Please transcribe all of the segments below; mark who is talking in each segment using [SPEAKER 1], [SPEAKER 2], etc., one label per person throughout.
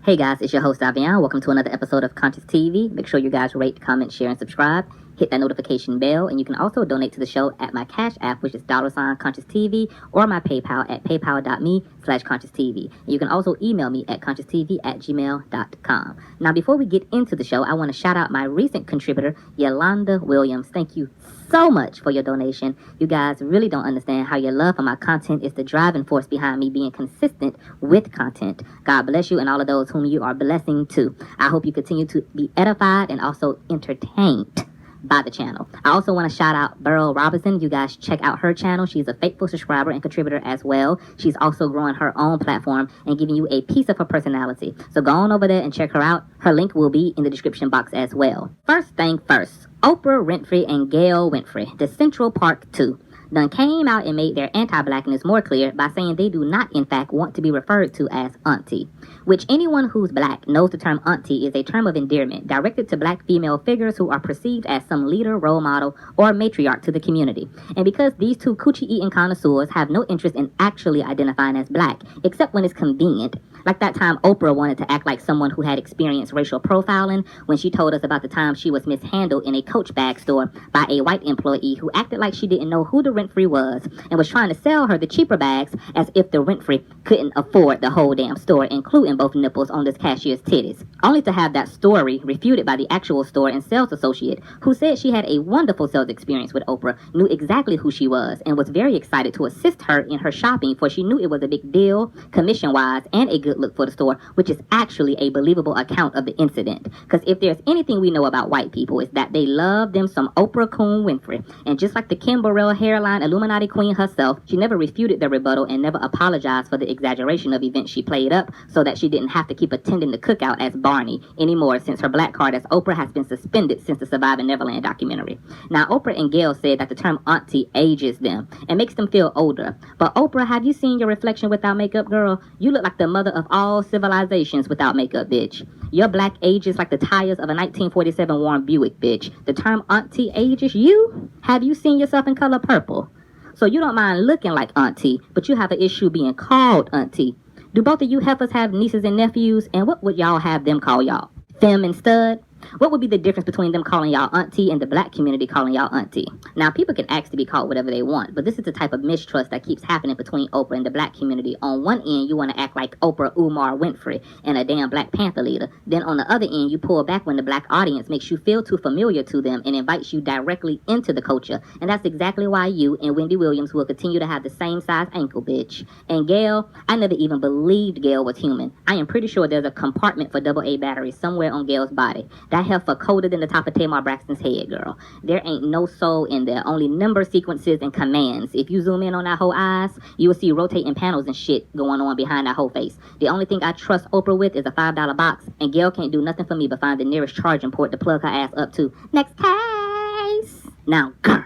[SPEAKER 1] Hey guys, it's your host Avian. Welcome to another episode of Consciouztv. Make sure you guys rate, comment, share, and subscribe. Hit that notification bell, and you can also donate to the show at my Cash App, which is $Consciouztv, or my PayPal at paypal.me/ConsciouzTV. You can also email me at consciouztv@gmail.com. Now, before we get into the show, I want to shout out my recent contributor, Yolanda Williams. Thank you so much for your donation. You guys really don't understand how your love for my content is the driving force behind me being consistent with content. God bless you and all of those whom you are blessing too. I hope you continue to be edified and also entertained by the channel. I also want to shout out Burl Robinson. You guys check out her channel. She's a faithful subscriber and contributor as well. She's also growing her own platform and giving you a piece of her personality. So go on over there and check her out. Her link will be in the description box as well. First thing first, Oprah Winfrey and Gayle Winfrey, the Central Park 2, done came out and made their anti-blackness more clear by saying they do not, in fact, want to be referred to as auntie, which anyone who's black knows the term auntie is a term of endearment directed to black female figures who are perceived as some leader, role model, or matriarch to the community. And because these two coochie-eating connoisseurs have no interest in actually identifying as black, except when it's convenient, like that time Oprah wanted to act like someone who had experienced racial profiling when she told us about the time she was mishandled in a Coach bag store by a white employee who acted like she didn't know who the Winfrey was and was trying to sell her the cheaper bags as if the Winfrey couldn't afford the whole damn store, including both nipples on this cashier's titties. Only to have that story refuted by the actual store and sales associate who said she had a wonderful sales experience with Oprah, knew exactly who she was, and was very excited to assist her in her shopping, for she knew it was a big deal, commission-wise, and a good look for the store, which is actually a believable account of the incident. Because if there's anything we know about white people, it's that they love them some Oprah Coon Winfrey. And just like the Kim Burrell hairline Illuminati queen herself, she never refuted the rebuttal and never apologized for the exaggeration of events she played up so that she didn't have to keep attending the cookout as Barney anymore, since her black card as Oprah has been suspended since the Surviving Neverland documentary. Now, Oprah and Gayle said that the term auntie ages them and makes them feel older. But Oprah, have you seen your reflection without makeup, girl? You look like the mother of all civilizations without makeup, bitch. Your black ages like the tires of a 1947 Warren Buick, bitch. The term auntie ages you? Have you seen yourself in color purple? So you don't mind looking like auntie, but you have an issue being called auntie. Do both of you heifers have nieces and nephews? And what would y'all have them call y'all? Femme and stud? What would be the difference between them calling y'all auntie and the black community calling y'all auntie? Now, people can ask to be called whatever they want, but this is the type of mistrust that keeps happening between Oprah and the black community. On one end, you want to act like Oprah Umar Winfrey and a damn Black Panther leader. Then on the other end, you pull back when the black audience makes you feel too familiar to them and invites you directly into the culture. And that's exactly why you and Wendy Williams will continue to have the same size ankle, bitch. And Gayle, I never even believed Gayle was human. I am pretty sure there's a compartment for AA batteries somewhere on Gayle's body. That heifer colder than the top of Tamar Braxton's head, girl. There ain't no soul in there, only number sequences and commands. If you zoom in on that whole eyes, you will see rotating panels and shit going on behind that whole face. The only thing I trust Oprah with is a $5 box, and Gayle can't do nothing for me but find the nearest charging port to plug her ass up to. Next case! Now, girl,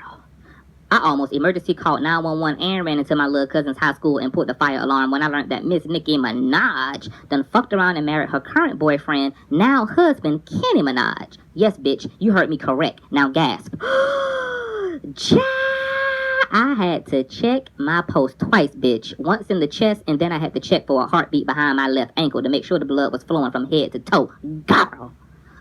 [SPEAKER 1] I almost emergency called 911 and ran into my little cousin's high school and put the fire alarm when I learned that Miss Nicki Minaj done fucked around and married her current boyfriend, now husband, Kenny Minaj. Yes, bitch, you heard me correct. Now gasp. I had to check my post twice, bitch. Once in the chest, and then I had to check for a heartbeat behind my left ankle to make sure the blood was flowing from head to toe. Girl.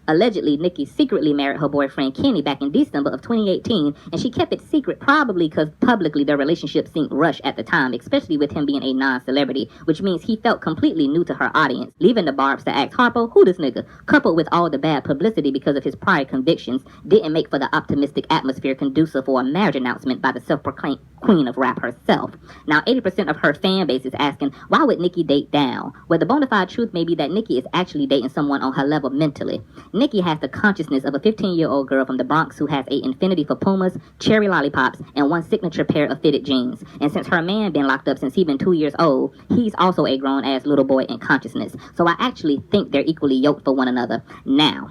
[SPEAKER 1] Allegedly, Nicki secretly married her boyfriend Kenny back in December of 2018, and she kept it secret probably because publicly their relationship seemed rushed at the time, especially with him being a non-celebrity, which means he felt completely new to her audience, leaving the Barbs to ask, Harpo, who this nigga? Coupled with all the bad publicity because of his prior convictions, didn't make for the optimistic atmosphere conducive for a marriage announcement by the self-proclaimed queen of rap herself. Now, 80% of her fan base is asking, why would Nicki date down? Well, the bona fide truth may be that Nicki is actually dating someone on her level mentally. Nicki has the consciousness of a 15-year-old girl from the Bronx who has an infinity for Pumas, cherry lollipops, and one signature pair of fitted jeans. And since her man been locked up since he been 2 years old, he's also a grown-ass little boy in consciousness. So I actually think they're equally yoked for one another. Now,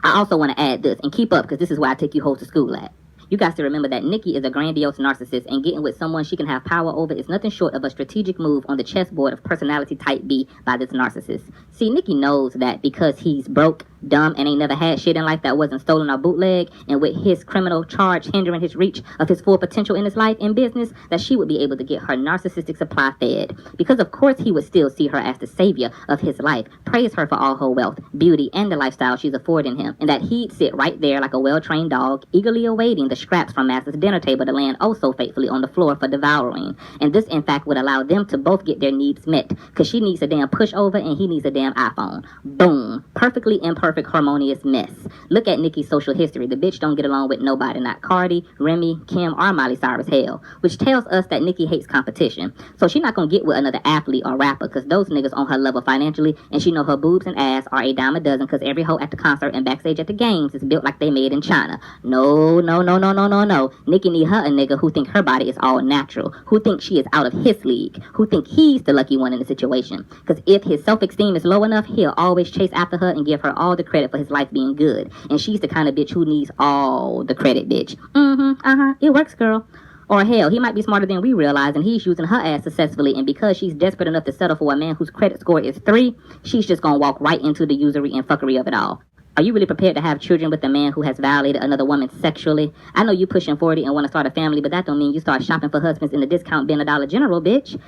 [SPEAKER 1] I also want to add this, and keep up, because this is where I take you hoes to school at. You guys to remember that Nicki is a grandiose narcissist, and getting with someone she can have power over is nothing short of a strategic move on the chessboard of personality type B by this narcissist. See, Nicki knows that because he's broke, dumb and ain't never had shit in life that wasn't stolen or bootleg, and with his criminal charge hindering his reach of his full potential in his life and business, that she would be able to get her narcissistic supply fed. Because of course he would still see her as the savior of his life, praise her for all her wealth, beauty, and the lifestyle she's affording him, and that he'd sit right there like a well-trained dog, eagerly awaiting the scraps from Master's dinner table to land oh so faithfully on the floor for devouring. And this in fact would allow them to both get their needs met, because she needs a damn pushover and he needs a damn iPhone. Boom. Perfectly imperfect, harmonious mess. Look at Nicki's social history. The bitch don't get along with nobody, not Cardi, Remy, Kim, or Miley Cyrus, hell, which tells us that Nicki hates competition. So she not gonna get with another athlete or rapper, because those niggas on her level financially, and she know her boobs and ass are a dime a dozen, because every hoe at the concert and backstage at the games is built like they made in China. No. Nicki need her a nigga who think her body is all natural, who think she is out of his league, who think he's the lucky one in the situation. Because if his self-esteem is low enough, he'll always chase after her and give her all the credit for his life being good. And she's the kind of bitch who needs all the credit, bitch. It works, girl. Or hell, he might be smarter than we realize, and he's using her ass successfully, and because she's desperate enough to settle for a man whose credit score is 3, she's just gonna walk right into the usury and fuckery of it all. Are you really prepared to have children with a man who has violated another woman sexually? I know you pushing 40 and want to start a family, but that don't mean you start shopping for husbands in the discount bin of Dollar General, bitch.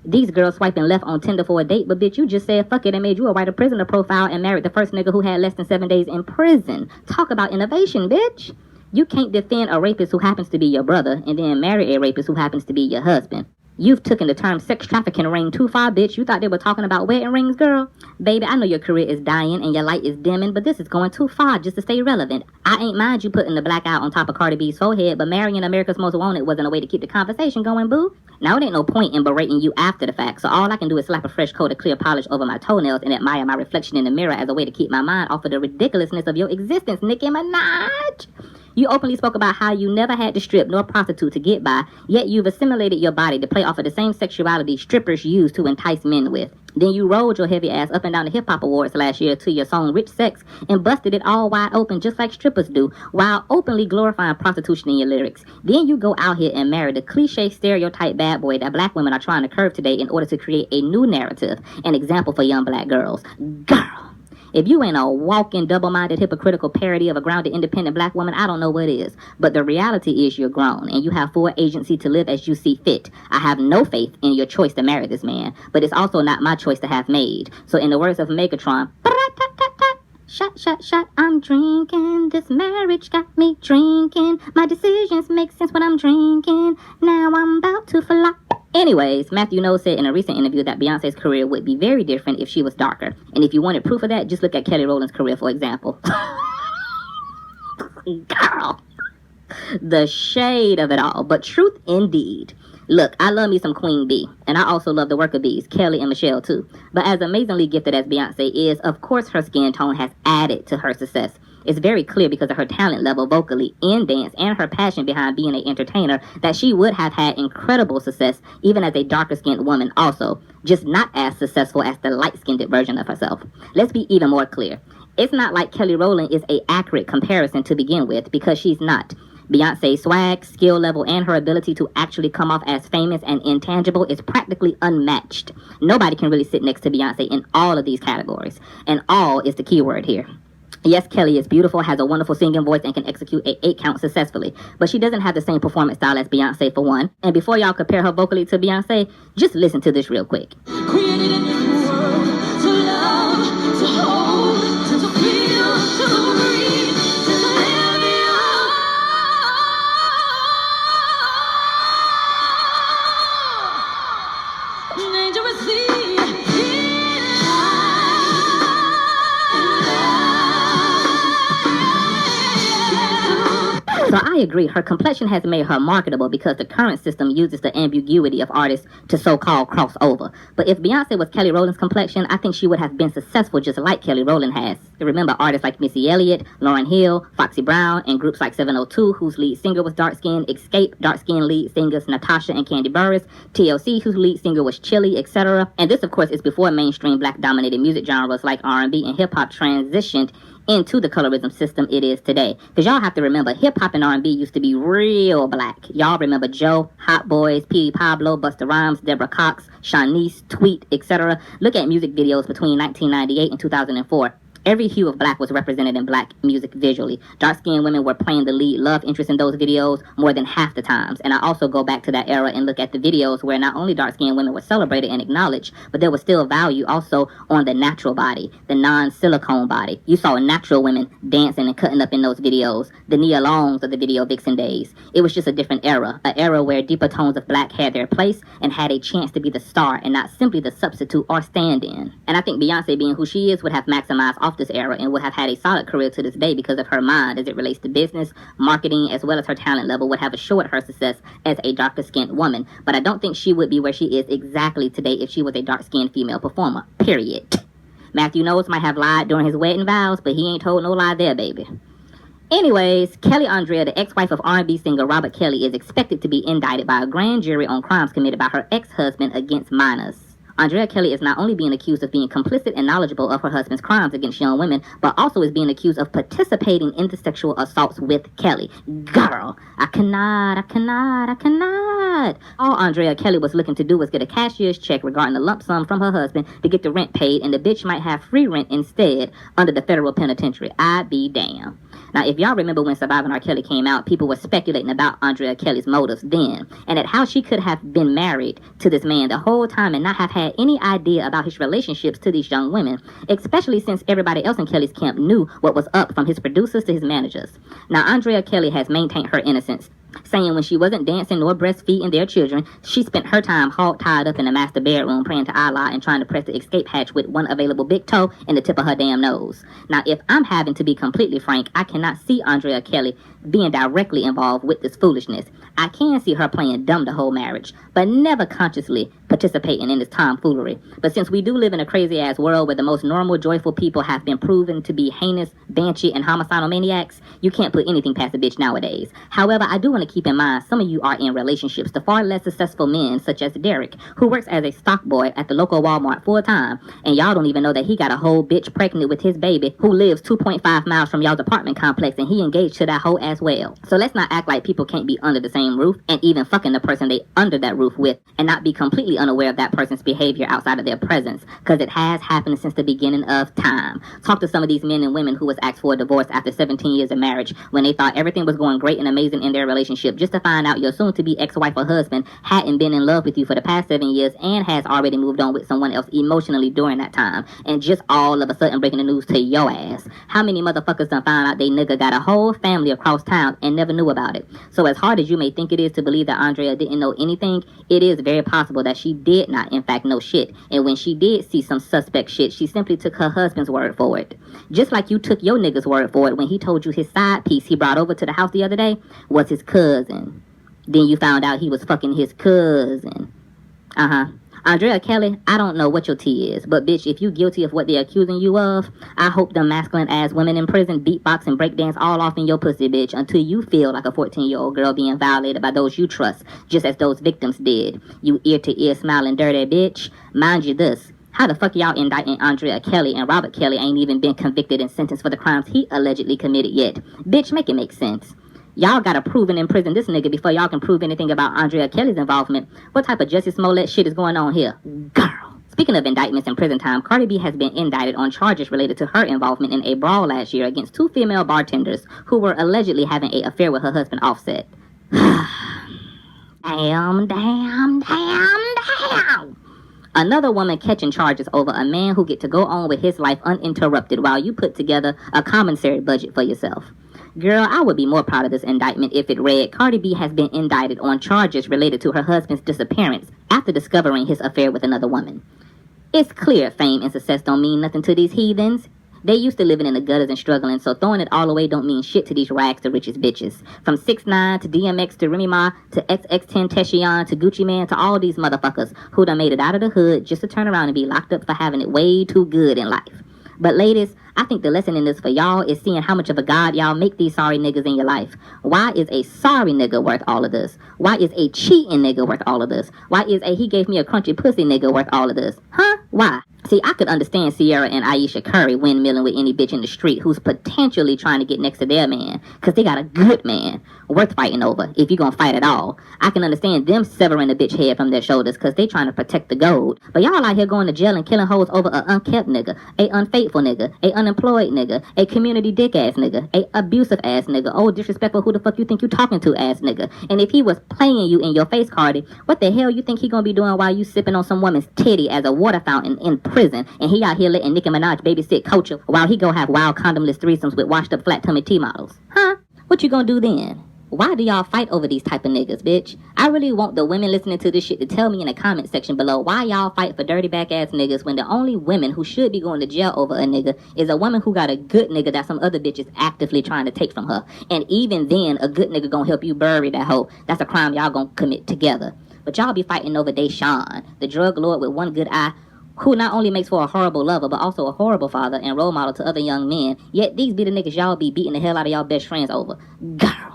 [SPEAKER 1] These girls swiping left on Tinder for a date, but bitch, you just said fuck it and made you a writer prisoner profile and married the first nigga who had less than 7 days in prison. Talk about innovation, bitch. You can't defend a rapist who happens to be your brother and then marry a rapist who happens to be your husband. You've taken the term sex trafficking ring too far, bitch. You thought they were talking about wedding rings, girl? Baby, I know your career is dying and your light is dimming, but this is going too far just to stay relevant. I ain't mind you putting the black eye on top of Cardi B's forehead, but marrying America's Most Wanted wasn't a way to keep the conversation going, boo. Now, it ain't no point in berating you after the fact, so all I can do is slap a fresh coat of clear polish over my toenails and admire my reflection in the mirror as a way to keep my mind off of the ridiculousness of your existence, Nicki Minaj. You openly spoke about how you never had to strip nor prostitute to get by, yet you've assimilated your body to play off of the same sexuality strippers use to entice men with. Then you rolled your heavy ass up and down the hip-hop awards last year to your song Rich Sex and busted it all wide open just like strippers do, while openly glorifying prostitution in your lyrics. Then you go out here and marry the cliche stereotype bad boy that black women are trying to curve today in order to create a new narrative, an example for young black girls. Girl! If you ain't a walking, double-minded, hypocritical parody of a grounded, independent black woman, I don't know what is. But the reality is you're grown, and you have full agency to live as you see fit. I have no faith in your choice to marry this man, but it's also not my choice to have made. So in the words of Megatron, shot, I'm drinking. This marriage got me drinking. My decisions make sense when I'm drinking. Now I'm about to flop. Anyways, Matthew Knowles said in a recent interview that Beyonce's career would be very different if she was darker. And if you wanted proof of that, just look at Kelly Rowland's career, for example. Girl, the shade of it all. But truth indeed. Look, I love me some Queen B, and I also love the worker bees, Kelly and Michelle too. But as amazingly gifted as Beyonce is, of course her skin tone has added to her success. It's very clear because of her talent level vocally, in dance, and her passion behind being an entertainer that she would have had incredible success even as a darker-skinned woman also, just not as successful as the light-skinned version of herself. Let's be even more clear. It's not like Kelly Rowland is an accurate comparison to begin with, because she's not. Beyonce's swag, skill level, and her ability to actually come off as famous and intangible is practically unmatched. Nobody can really sit next to Beyonce in all of these categories, and all is the key word here. Yes, Kelly is beautiful, has a wonderful singing voice, and can execute a 8 count successfully. But she doesn't have the same performance style as Beyonce, for one. And before y'all compare her vocally to Beyonce, just listen to this real quick. Created a new world to love, to hold, to feel, to breathe, to live in. Dangerously. So I agree, her complexion has made her marketable because the current system uses the ambiguity of artists to so-called cross over. But if Beyonce was Kelly Rowland's complexion, I think she would have been successful just like Kelly Rowland has. Remember artists like Missy Elliott, Lauryn Hill, Foxy Brown, and groups like 702, whose lead singer was dark-skinned, Escape, dark-skinned lead singers Natasha and Candy Burris, TLC, whose lead singer was Chili, etc. And this, of course, is before mainstream black-dominated music genres like R&B and hip-hop transitioned into the colorism system it is today. Because y'all have to remember, hip-hop and R&B used to be real black. Y'all remember Joe, Hot Boys, P. Pablo, Busta Rhymes, Deborah Cox, Shanice, Tweet, etc. Look at music videos between 1998 and 2004. Every hue of black was represented in black music visually. Dark-skinned women were playing the lead love interest in those videos more than half the times. And I also go back to that era and look at the videos where not only dark-skinned women were celebrated and acknowledged, but there was still value also on the natural body, the non-silicone body. You saw natural women dancing and cutting up in those videos, the Nia Longs of the video vixen days. It was just a different era, an era where deeper tones of black had their place and had a chance to be the star and not simply the substitute or stand-in. And I think Beyonce, being who she is, would have maximized off this era and would have had a solid career to this day because of her mind as it relates to business, marketing, as well as her talent level would have assured her success as a darker-skinned woman. But I don't think she would be where she is exactly today if she was a dark-skinned female performer, period. Matthew Knowles might have lied during his wedding vows, but he ain't told no lie there, baby. Anyways, Kelly Andrea, the ex-wife of R&B singer Robert Kelly, is expected to be indicted by a grand jury on crimes committed by her ex-husband against minors. Andrea Kelly is not only being accused of being complicit and knowledgeable of her husband's crimes against young women, but also is being accused of participating in the sexual assaults with Kelly. Girl, I cannot. All Andrea Kelly was looking to do was get a cashier's check regarding the lump sum from her husband to get the rent paid, and the bitch might have free rent instead under the federal penitentiary. I be damn. Now, if y'all remember when Surviving R. Kelly came out, people were speculating about Andrea Kelly's motives then, and at how she could have been married to this man the whole time and not have had any idea about his relationships to these young women, especially since everybody else in Kelly's camp knew what was up, from his producers to his managers. Now, Andrea Kelly has maintained her innocence, saying when she wasn't dancing nor breastfeeding their children, she spent her time hog-tied up in the master bedroom praying to ALOT and trying to press the escape hatch with one available big toe and the tip of her damn nose. Now, if I'm having to be completely frank, I cannot see Andrea Kelly being directly involved with this foolishness. I can see her playing dumb the whole marriage, but never consciously participating in this tomfoolery. But since we do live in a crazy-ass world where the most normal, joyful people have been proven to be heinous, banshee, and homicidal maniacs, you can't put anything past a bitch nowadays. However, I do want to keep in mind some of you are in relationships to far less successful men, such as Derek, who works as a stock boy at the local Walmart full-time, and y'all don't even know that he got a whole bitch pregnant with his baby who lives 2.5 miles from y'all's apartment complex, and he engaged to that hoe as well. So let's not act like people can't be under the same roof and even fucking the person they under that roof with and not be completely unaware of that person's behavior outside of their presence, because it has happened since the beginning of time. Talk to some of these men and women who was asked for a divorce after 17 years of marriage when they thought everything was going great and amazing in their relationship, just to find out your soon-to-be ex-wife or husband hadn't been in love with you for the past 7 years and has already moved on with someone else emotionally during that time, and just all of a sudden breaking the news to your ass. How many motherfuckers done found out they nigga got a whole family across town and never knew about it? So as hard as you may think it is to believe that Andrea didn't know anything, it is very possible that she did not in fact know shit, and when she did see some suspect shit, she simply took her husband's word for it. Just like you took your nigga's word for it when he told you his side piece he brought over to the house the other day was his cousin. Then you found out he was fucking his cousin. Andrea Kelly, I don't know what your tea is, but bitch, if you guilty of what they're accusing you of, I hope them masculine-ass women in prison beatbox and breakdance all off in your pussy, bitch, until you feel like a 14-year-old girl being violated by those you trust, just as those victims did. You ear-to-ear smiling dirty bitch. Mind you this, how the fuck y'all indicting Andrea Kelly and Robert Kelly ain't even been convicted and sentenced for the crimes he allegedly committed yet? Bitch, make it make sense. Y'all gotta prove and imprison this nigga before y'all can prove anything about Andrea Kelly's involvement. What type of Justice Smollett shit is going on here? Girl. Speaking of indictments and prison time, Cardi B has been indicted on charges related to her involvement in a brawl last year against 2 female bartenders who were allegedly having an affair with her husband Offset. Damn. Another woman catching charges over a man who get to go on with his life uninterrupted while you put together a commissary budget for yourself. Girl, I would be more proud of this indictment if it read, Cardi B has been indicted on charges related to her husband's disappearance after discovering his affair with another woman. It's clear fame and success don't mean nothing to these heathens. They used to living in the gutters and struggling, so throwing it all away don't mean shit to these rags to riches bitches. From 6ix9ine to DMX to Remy Ma to XX10 to Gucci Man to all these motherfuckers who done made it out of the hood just to turn around and be locked up for having it way too good in life. But ladies, I think the lesson in this for y'all is seeing how much of a god y'all make these sorry niggas in your life. Why is a sorry nigga worth all of this? Why is a cheating nigga worth all of this? Why is a he gave me a crunchy pussy nigga worth all of this? Huh? Why? See, I could understand Sierra and Aisha Curry windmilling with any bitch in the street who's potentially trying to get next to their man, because they got a good man worth fighting over, if you gonna fight at all. I can understand them severing a bitch head from their shoulders, because they trying to protect the gold. But y'all out here going to jail and killing hoes over a unkept nigga, a unfaithful nigga, a unemployed nigga, a community dick ass nigga, a abusive ass nigga, oh disrespectful who the fuck you think you talking to ass nigga. And if he was playing you in your face, Cardi, what the hell you think he gonna be doing while you sipping on some woman's titty as a water fountain in prison, and he out here letting Nicki Minaj babysit Culture while he go have wild condomless threesomes with washed up flat tummy T models? Huh? What you gonna do then? Why do y'all fight over these type of niggas, bitch? I really want the women listening to this shit to tell me in the comment section below why y'all fight for dirty back ass niggas when the only women who should be going to jail over a nigga is a woman who got a good nigga that some other bitch is actively trying to take from her. And even then, a good nigga gonna help you bury that hoe. That's a crime y'all gonna commit together. But y'all be fighting over Deshaun, the drug lord with one good eye, who not only makes for a horrible lover, but also a horrible father and role model to other young men. Yet these be the niggas y'all be beating the hell out of y'all best friends over. Girl.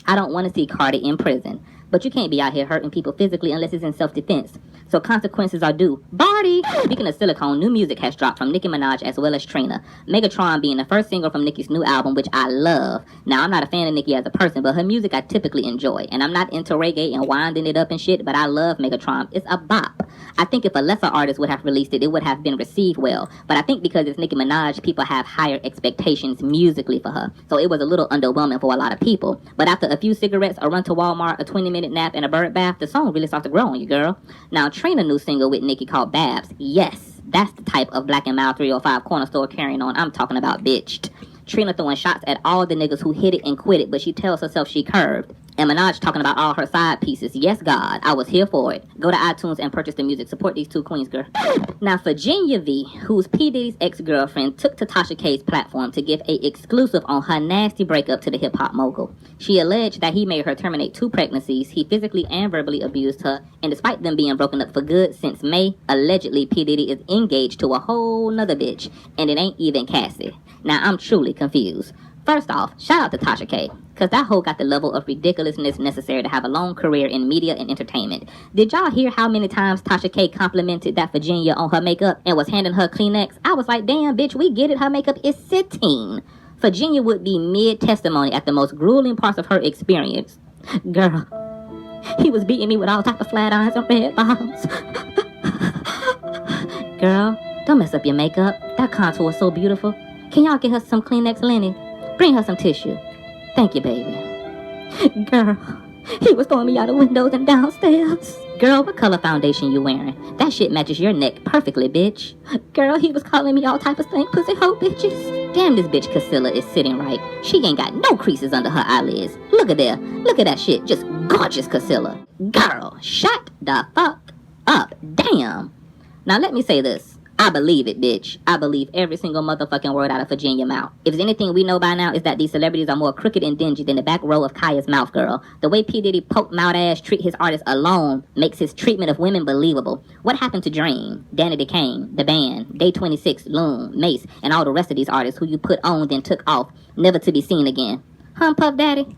[SPEAKER 1] I don't want to see Cardi in prison, but you can't be out here hurting people physically unless it's in self-defense. So consequences are due. Barty! Speaking of silicone, new music has dropped from Nicki Minaj as well as Trina. Megatron being the first single from Nicki's new album, which I love. Now, I'm not a fan of Nicki as a person, but her music I typically enjoy. And I'm not into reggae and winding it up and shit, but I love Megatron. It's a bop. I think if a lesser artist would have released it, it would have been received well. But I think because it's Nicki Minaj, people have higher expectations musically for her. So it was a little underwhelming for a lot of people. But after a few cigarettes, a run to Walmart, a 20-minute nap, and a bird bath, the song really starts to grow on you, girl. Now, Trina new single with Nicki called BAPS. Yes, that's the type of Black and Mild 305 corner store carrying on I'm talking about, bitched. Trina throwing shots at all the niggas who hit it and quit it, but she tells herself she curved. And Minaj talking about all her side pieces. Yes, God, I was here for it. Go to iTunes and purchase the music. Support these two queens, girl. Now, Virginia V, who's P. Diddy's ex-girlfriend, took to Tasha K's platform to give a exclusive on her nasty breakup to the hip-hop mogul. She alleged that he made her terminate 2 pregnancies, he physically and verbally abused her, and despite them being broken up for good since May, allegedly P. Diddy is engaged to a whole nother bitch, and it ain't even Cassie. Now, I'm truly confused. First off, shout out to Tasha K, because that hoe got the level of ridiculousness necessary to have a long career in media and entertainment. Did y'all hear how many times Tasha K complimented that Virginia on her makeup and was handing her Kleenex? I was like, damn, bitch, we get it, her makeup is sitting. Virginia would be mid-testimony at the most grueling parts of her experience. Girl, he was beating me with all type of flat irons and red bottoms. Girl, don't mess up your makeup. That contour is so beautiful. Can y'all get her some Kleenex linen? Bring her some tissue. Thank you, baby. Girl, he was throwing me out the windows and downstairs. Girl, what color foundation you wearing? That shit matches your neck perfectly, bitch. Girl, he was calling me all type of stink pussy hoe bitches. Damn, this bitch Casilla is sitting right. She ain't got no creases under her eyelids. Look at there. Look at that shit. Just gorgeous Casilla. Girl, shut the fuck up. Damn. Now let me say this. I believe it, bitch. I believe every single motherfucking word out of Virginia mouth. If there's anything we know by now, is that these celebrities are more crooked and dingy than the back row of Kaya's mouth, girl. The way P. Diddy poke mouth ass treat his artists alone makes his treatment of women believable. What happened to Dream, Danny DeCane, The Band, Day 26, Loon, Mace, and all the rest of these artists who you put on then took off, never to be seen again? Huh, Puff Daddy?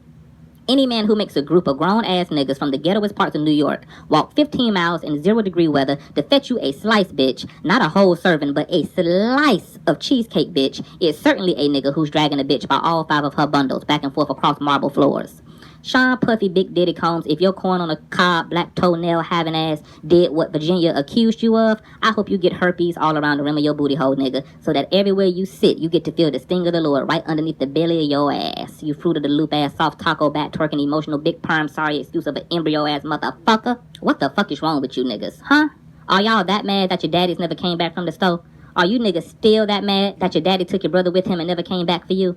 [SPEAKER 1] Any man who makes a group of grown-ass niggas from the ghettoest parts of New York walk 15 miles in 0-degree weather to fetch you a slice, bitch, not a whole serving, but a slice of cheesecake, bitch, is certainly a nigga who's dragging a bitch by all 5 of her bundles back and forth across marble floors. Sean Puffy Big Diddy Combs, if your corn on a cob, black toenail having ass did what Virginia accused you of, I hope you get herpes all around the rim of your booty hole, nigga, so that everywhere you sit, you get to feel the sting of the Lord right underneath the belly of your ass. You fruit of the loop ass, soft taco back twerking, emotional big perm, sorry excuse of an embryo ass motherfucker. What the fuck is wrong with you niggas, huh? Are y'all that mad that your daddies never came back from the store? Are you niggas still that mad that your daddy took your brother with him and never came back for you?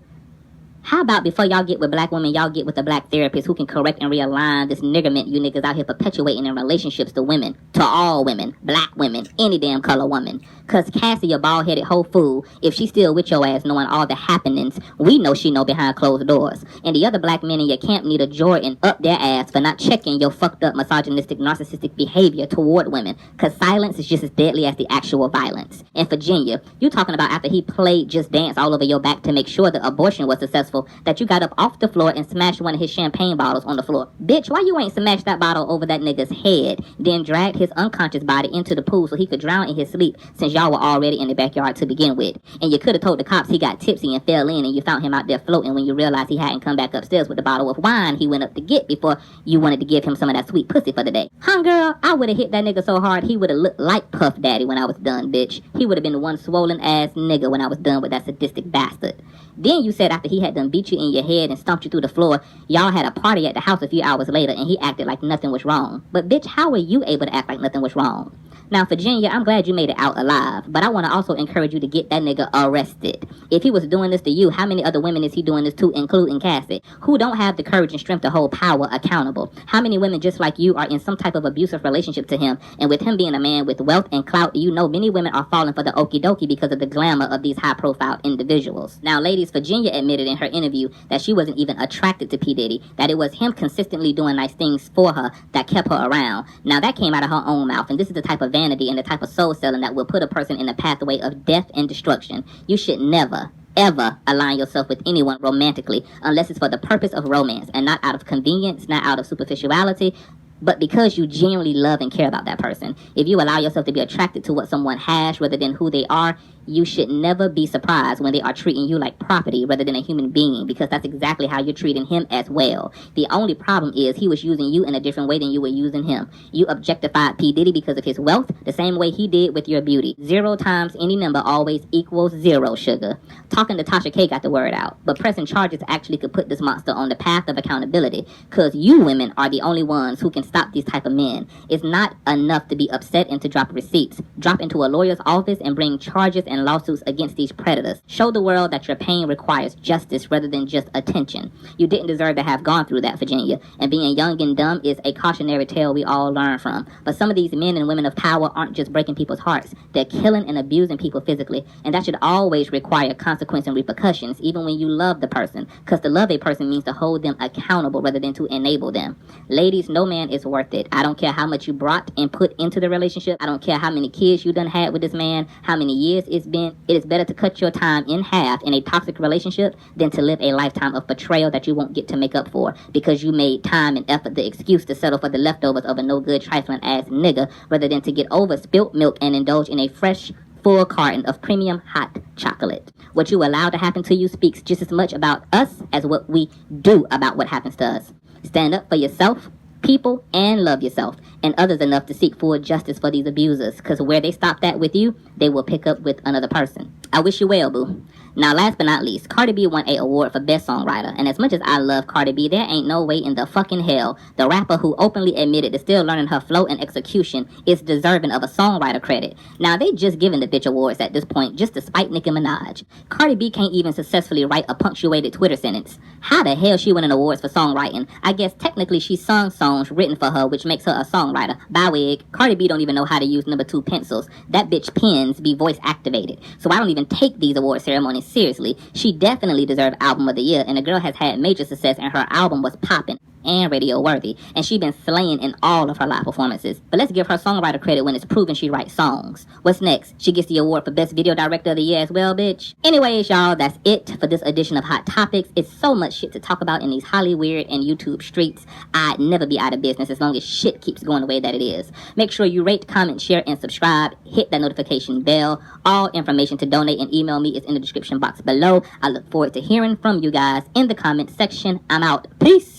[SPEAKER 1] How about before y'all get with black women, y'all get with a black therapist who can correct and realign this niggerment you niggas out here perpetuating in relationships to women. To all women. Black women. Any damn color woman. Cause Cassie, a bald-headed whole fool, if she's still with your ass knowing all the happenings, we know she know behind closed doors. And the other black men in your camp need a Jordan up their ass for not checking your fucked up misogynistic narcissistic behavior toward women. Cause silence is just as deadly as the actual violence. And Virginia, you talking about after he played Just Dance all over your back to make sure the abortion was successful, that you got up off the floor and smashed one of his champagne bottles on the floor. Bitch, why you ain't smashed that bottle over that nigga's head, then dragged his unconscious body into the pool so he could drown in his sleep, since y'all were already in the backyard to begin with. And you could have told the cops he got tipsy and fell in, and you found him out there floating when you realized he hadn't come back upstairs with the bottle of wine he went up to get before you wanted to give him some of that sweet pussy for the day. Huh, girl, I would have hit that nigga so hard he would have looked like Puff Daddy when I was done, bitch. He would have been one swollen ass nigga when I was done with that sadistic bastard. Then you said after he had done beat you in your head and stomped you through the floor, y'all had a party at the house a few hours later and he acted like nothing was wrong. But bitch, how were you able to act like nothing was wrong? Now, Virginia, I'm glad you made it out alive, but I want to also encourage you to get that nigga arrested. If he was doing this to you, how many other women is he doing this to, including Cassie, who don't have the courage and strength to hold power accountable? How many women just like you are in some type of abusive relationship to him, and with him being a man with wealth and clout, you know many women are falling for the okie dokie because of the glamour of these high-profile individuals. Now, ladies, Virginia admitted in her interview that she wasn't even attracted to P. Diddy, that it was him consistently doing nice things for her that kept her around. Now, that came out of her own mouth, and this is the type of vanity and the type of soul selling that will put a person in the pathway of death and destruction. You should never, ever align yourself with anyone romantically unless it's for the purpose of romance and not out of convenience, not out of superficiality, but because you genuinely love and care about that person. If you allow yourself to be attracted to what someone has rather than who they are, you should never be surprised when they are treating you like property rather than a human being, because that's exactly how you're treating him as well. The only problem is he was using you in a different way than you were using him. You objectified P. Diddy because of his wealth, the same way he did with your beauty. 0 times any number always equals 0, sugar. Talking to Tasha K got the word out, but pressing charges actually could put this monster on the path of accountability, because you women are the only ones who can stop these type of men. It's not enough to be upset and to drop receipts. Drop into a lawyer's office and bring charges and lawsuits against these predators. Show the world that your pain requires justice rather than just attention. You didn't deserve to have gone through that, Virginia, and being young and dumb is a cautionary tale we all learn from. But some of these men and women of power aren't just breaking people's hearts, they're killing and abusing people physically, and that should always require consequence and repercussions, even when you love the person, because to love a person means to hold them accountable rather than to enable them. Ladies, no man is worth it. I don't care how much you brought and put into the relationship. I don't care how many kids you done had with this man, how many years it's been. It is better to cut your time in half in a toxic relationship than to live a lifetime of betrayal that you won't get to make up for because you made time and effort the excuse to settle for the leftovers of a no-good trifling ass nigga rather than to get over spilt milk and indulge in a fresh full carton of premium hot chocolate. What you allow to happen to you speaks just as much about us as what we do about what happens to us. Stand up for yourself, people, and love yourself and others enough to seek full justice for these abusers, because where they stop that with you, they will pick up with another person. I wish you well, boo. Now, last but not least, Cardi B won an award for Best Songwriter, and as much as I love Cardi B, there ain't no way in the fucking hell the rapper who openly admitted to still learning her flow and execution is deserving of a songwriter credit. Now, they just giving the bitch awards at this point just to spite Nicki Minaj. Cardi B can't even successfully write a punctuated Twitter sentence. How the hell she winning awards for songwriting? I guess technically she sung songs written for her, which makes her a songwriter. Bye wig. Cardi B don't even know how to use number 2 pencils. That bitch pens be voice activated. So I don't even take these award ceremonies seriously. She definitely deserved Album of the Year, and the girl has had major success and her album was popping and radio worthy, and she been slaying in all of her live performances. But let's give her songwriter credit when it's proven she writes songs. What's next? She gets the award for Best Video Director of the Year as well, bitch. Anyways, y'all, that's it for this edition of Hot Topics. It's so much shit to talk about in these Hollywood and YouTube streets. I'd never be out of business as long as shit keeps going the way that it is. Make sure you rate, comment, share, and subscribe. Hit that notification bell. All information to donate and email me is in the description box below. I look forward to hearing from you guys in the comment section. I'm out. Peace.